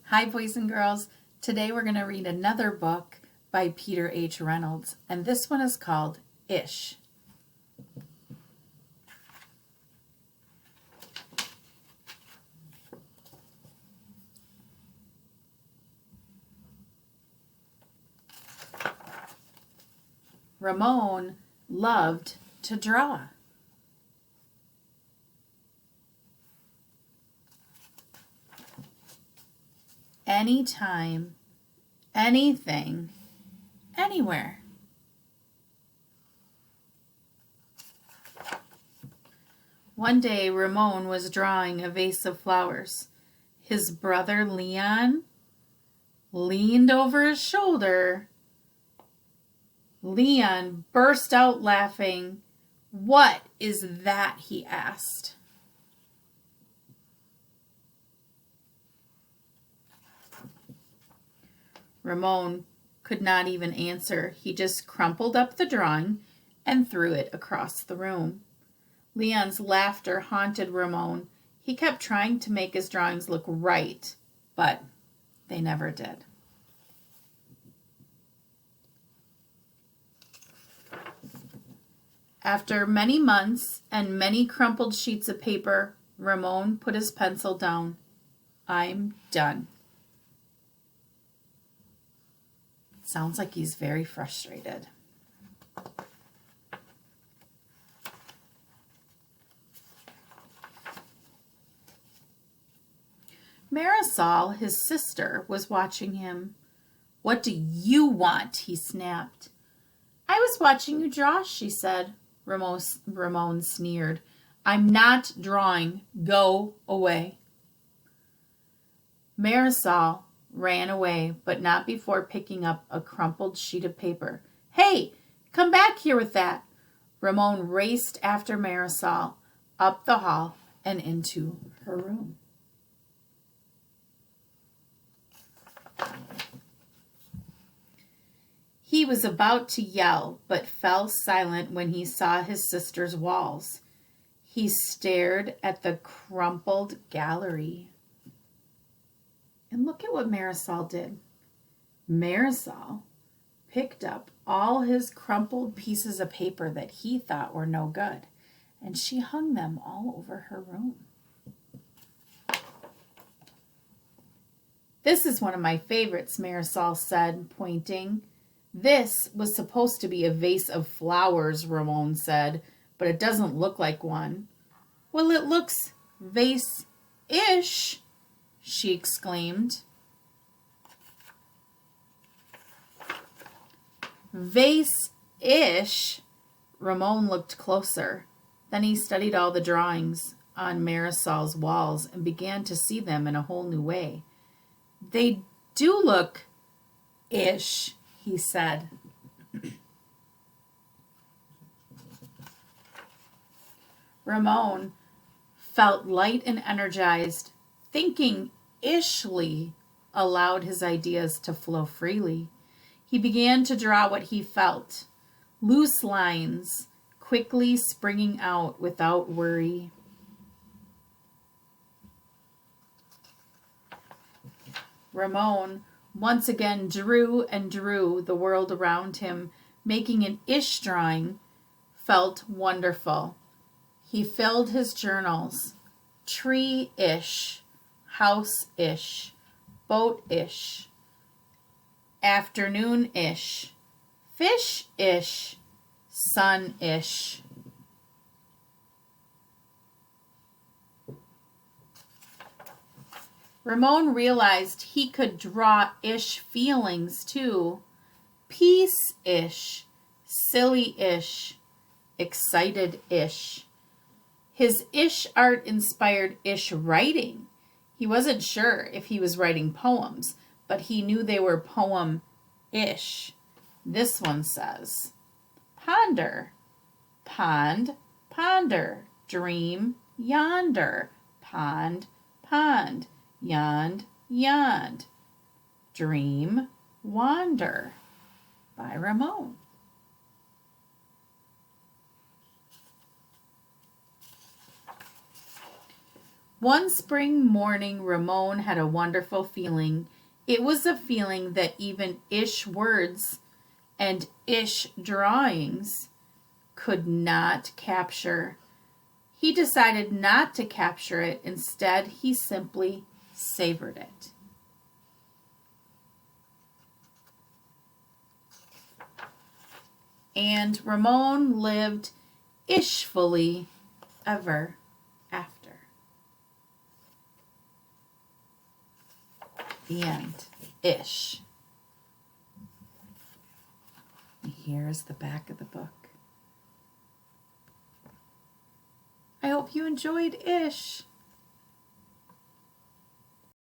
Hi, boys and girls. Today we're going to read another book by Peter H. Reynolds, and this one is called Ish. Ramon loved to draw. Anytime, anything, anywhere. One day, Ramon was drawing a vase of flowers. His brother Leon leaned over his shoulder. Leon burst out laughing. "What is that?" he asked. Ramon could not even answer. He just crumpled up the drawing and threw it across the room. Leon's laughter haunted Ramon. He kept trying to make his drawings look right, but they never did. After many months and many crumpled sheets of paper, Ramon put his pencil down. "I'm done." Sounds like he's very frustrated. Marisol, his sister, was watching him. "What do you want?" he snapped. "I was watching you draw," she said. Ramon sneered. "I'm not drawing. Go away." Marisol ran away, but not before picking up a crumpled sheet of paper. "Hey, come back here with that." Ramon raced after Marisol up the hall and into her room. He was about to yell, but fell silent when he saw his sister's walls. He stared at the crumpled gallery. And look at what Marisol did. Marisol picked up all his crumpled pieces of paper that he thought were no good, and she hung them all over her room. "This is one of my favorites," Marisol said, pointing. "This was supposed to be a vase of flowers," Ramon said, "but it doesn't look like one." "Well, it looks vase-ish," she exclaimed. "Vase-ish?" Ramon looked closer. Then he studied all the drawings on Marisol's walls and began to see them in a whole new way. "They do look ish," he said. Ramon felt light and energized. Thinking ishly allowed his ideas to flow freely. He began to draw what he felt, loose lines quickly springing out without worry. Ramon once again drew and drew the world around him. Making an ish drawing felt wonderful. He filled his journals. Tree-ish, house-ish, boat-ish, afternoon-ish, fish-ish, sun-ish. Ramon realized he could draw ish feelings too. Peace-ish, silly-ish, excited-ish. His ish art inspired ish writing. He wasn't sure if he was writing poems, but he knew they were poem-ish. This one says, "Ponder, pond, ponder, dream, yonder, pond, pond, yond, yond, dream, wander," by Ramon. One spring morning, Ramon had a wonderful feeling. It was a feeling that even Ish words and Ish drawings could not capture. He decided not to capture it. Instead, he simply savored it. And Ramon lived ishfully ever after. The end. Ish. Here's the back of the book. I hope you enjoyed Ish.